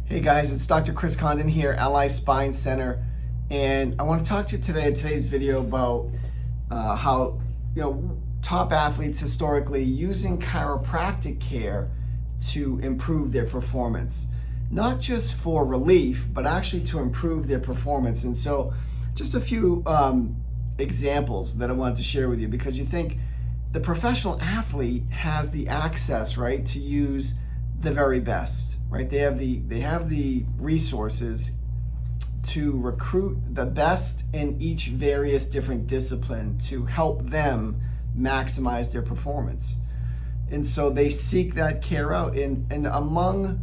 Hey guys, it's Dr. Chris Condon here, Ally Spine Center, and I want to talk to you today in today's video about how top athletes historically using chiropractic care to improve their performance, not just for relief, but actually to improve their performance. And so, just a few examples that I wanted to share with you, because you think the professional athlete has the access, right, to use the very best, right? They have the resources to recruit the best in each various different discipline to help them maximize their performance. And so they seek that care out. And among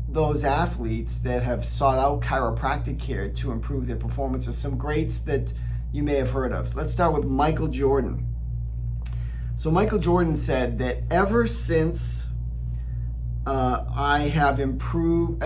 those athletes that have sought out chiropractic care to improve their performance are some greats that you may have heard of. Let's start with Michael Jordan. So Michael Jordan said that ever since I have incorporated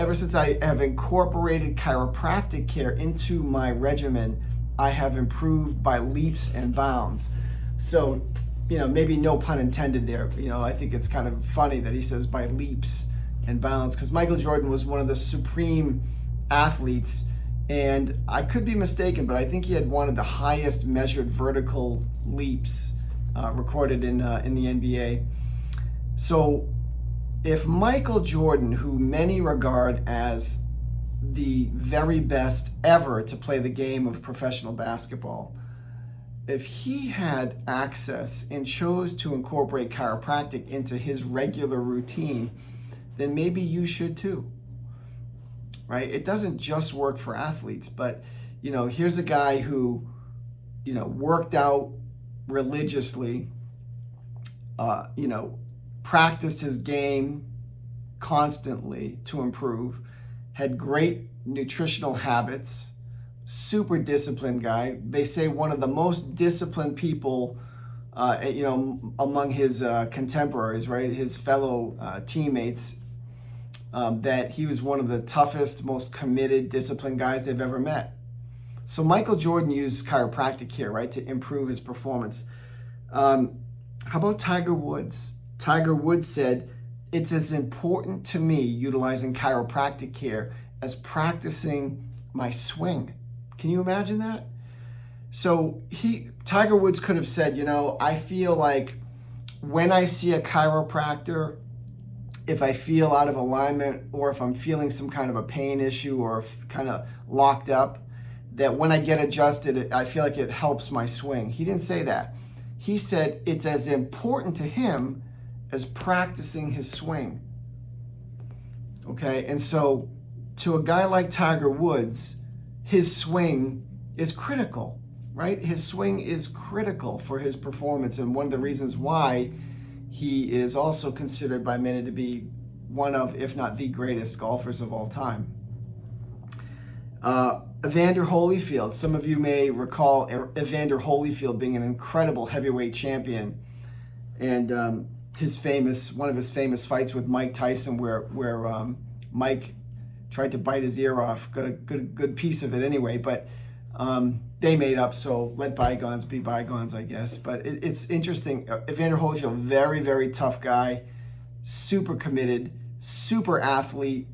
chiropractic care into my regimen, I have improved by leaps and bounds. So, maybe no pun intended there. I think it's kind of funny that he says by leaps and bounds, because Michael Jordan was one of the supreme athletes, and I could be mistaken, but I think he had one of the highest measured vertical leaps recorded in the NBA. So if Michael Jordan, who many regard as the very best ever to play the game of professional basketball, if he had access and chose to incorporate chiropractic into his regular routine, then maybe you should too, right? It doesn't just work for athletes, but here's a guy who worked out religiously, practiced his game constantly to improve, had great nutritional habits, super disciplined guy. They say one of the most disciplined people, among his contemporaries, right, his fellow teammates, that he was one of the toughest, most committed, disciplined guys they've ever met. So Michael Jordan used chiropractic care, right, to improve his performance. How about Tiger Woods? Tiger Woods said, "It's as important to me utilizing chiropractic care as practicing my swing." Can you imagine that? So Tiger Woods could have said, I feel like when I see a chiropractor, if I feel out of alignment or if I'm feeling some kind of a pain issue or kind of locked up, that when I get adjusted, I feel like it helps my swing. He didn't say that. He said it's as important to him as practicing his swing. Okay, and so to a guy like Tiger Woods, his swing is critical, right? His swing is critical for his performance, and one of the reasons why he is also considered by many to be one of, if not the greatest golfers of all time. Evander Holyfield. Some of you may recall Evander Holyfield being an incredible heavyweight champion, and one of his famous fights with Mike Tyson, where Mike tried to bite his ear off. Got a good piece of it anyway, but they made up, so let bygones be bygones, I guess. But it's interesting. Evander Holyfield, very, very tough guy, super committed, super athlete,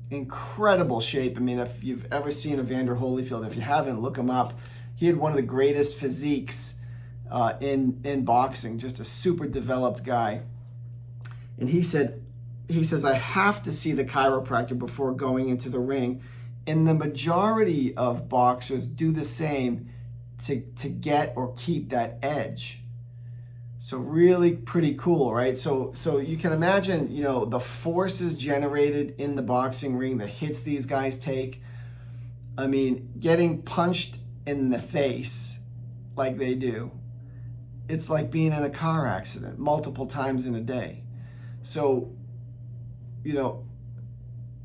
incredible shape. I mean, if you've ever seen Evander Holyfield, if you haven't, look him up. He had one of the greatest physiques in boxing, just a super developed guy. And he says, I have to see the chiropractor before going into the ring. And the majority of boxers do the same to get or keep that edge. So really pretty cool, right? So you can imagine, the forces generated in the boxing ring, the hits these guys take. I mean, getting punched in the face like they do, it's like being in a car accident multiple times in a day. So,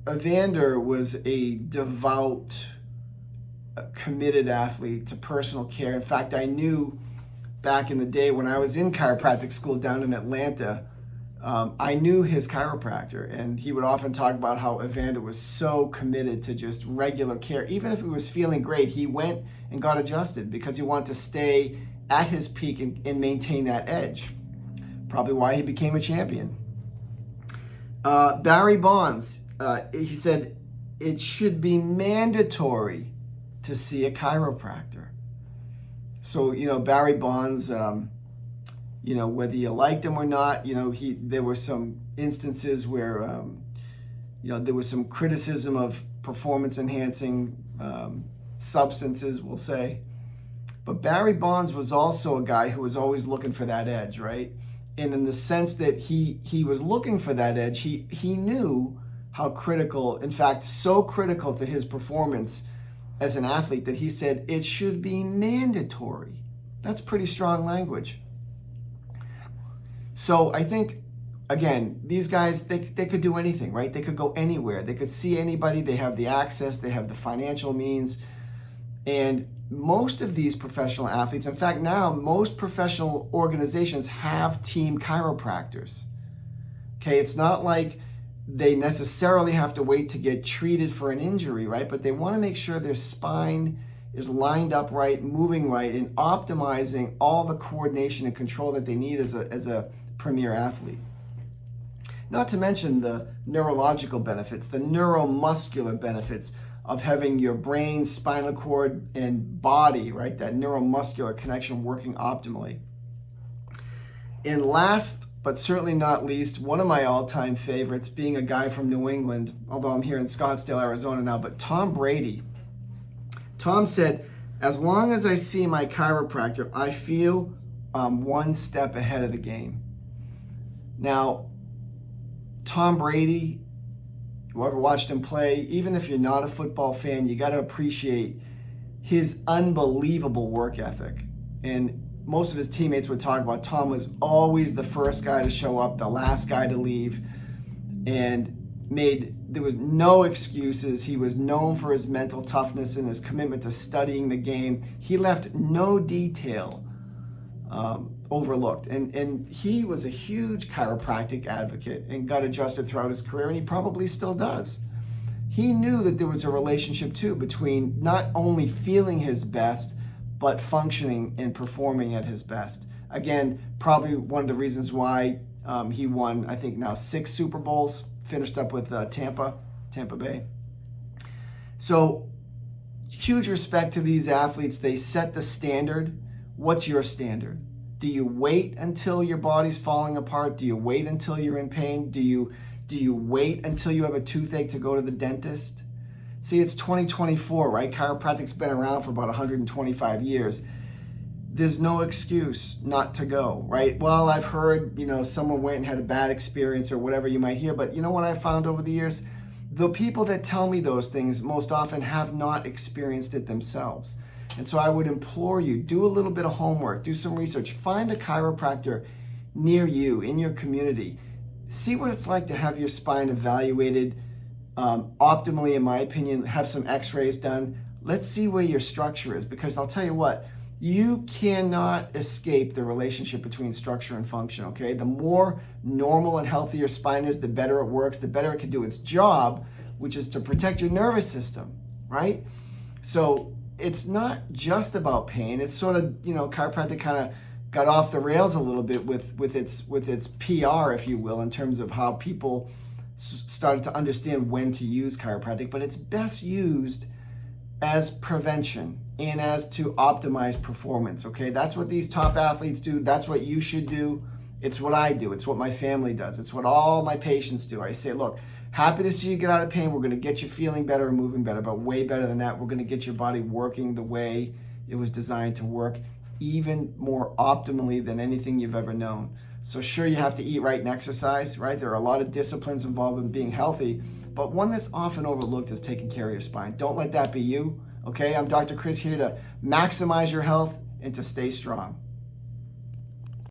Evander was a devout, committed athlete to personal care. In fact, I knew back in the day when I was in chiropractic school down in Atlanta, I knew his chiropractor, and he would often talk about how Evander was so committed to just regular care. Even if he was feeling great, he went and got adjusted because he wanted to stay at his peak and maintain that edge. Probably why he became a champion. Barry Bonds. he said it should be mandatory to see a chiropractor. So, Barry Bonds, whether you liked him or not, there were some instances where, there was some criticism of performance enhancing substances, we'll say. But Barry Bonds was also a guy who was always looking for that edge, right? And in the sense that he was looking for that edge, he knew how critical, in fact, so critical to his performance as an athlete that he said it should be mandatory. That's pretty strong language. So I think, again, these guys, they could do anything, right? They could go anywhere. They could see anybody. They have the access. They have the financial means. And most of these professional athletes, in fact, now most professional organizations have team chiropractors. Okay, it's not like they necessarily have to wait to get treated for an injury, right? But they want to make sure their spine is lined up right, moving right, and optimizing all the coordination and control that they need as a premier athlete. Not to mention the neurological benefits, the neuromuscular benefits of having your brain, spinal cord, and body, right, that neuromuscular connection working optimally. And last, but certainly not least, one of my all-time favorites, being a guy from New England, although I'm here in Scottsdale, Arizona now, but Tom Brady. Tom said, as long as I see my chiropractor, I feel one step ahead of the game. Now, Tom Brady, whoever watched him play, even if you're not a football fan, you got to appreciate his unbelievable work ethic. And most of his teammates would talk about Tom was always the first guy to show up, the last guy to leave, and there was no excuses. He was known for his mental toughness and his commitment to studying the game. He left no detail overlooked. And he was a huge chiropractic advocate and got adjusted throughout his career, and he probably still does. He knew that there was a relationship, too, between not only feeling his best, but functioning and performing at his best. Again, probably one of the reasons why he won, I think now 6 Super Bowls, finished up with Tampa Bay. So huge respect to these athletes. They set the standard. What's your standard? Do you wait until your body's falling apart? Do you wait until you're in pain? Do you wait until you have a toothache to go to the dentist? See, it's 2024, right? Chiropractic's been around for about 125 years. There's no excuse not to go, right? Well, I've heard, someone went and had a bad experience or whatever you might hear, but you know what I found over the years? The people that tell me those things most often have not experienced it themselves. And so I would implore you, do a little bit of homework, do some research, find a chiropractor near you, in your community. See what it's like to have your spine evaluated optimally, in my opinion, have some x-rays done. Let's see where your structure is, because I'll tell you what, you cannot escape the relationship between structure and function, okay? The more normal and healthy your spine is, the better it works, the better it can do its job, which is to protect your nervous system, right? So it's not just about pain. It's sort of, chiropractic kind of got off the rails a little bit with its PR, if you will, in terms of how people started to understand when to use chiropractic, but it's best used as prevention and as to optimize performance, okay? That's what these top athletes do. That's what you should do. It's what I do. It's what my family does. It's what all my patients do. I say, look, happy to see you get out of pain. We're going to get you feeling better and moving better, but way better than that, we're going to get your body working the way it was designed to work, even more optimally than anything you've ever known. So sure, you have to eat right and exercise, right? There are a lot of disciplines involved in being healthy, but one that's often overlooked is taking care of your spine. Don't let that be you, okay? I'm Dr. Chris here to maximize your health and to stay strong.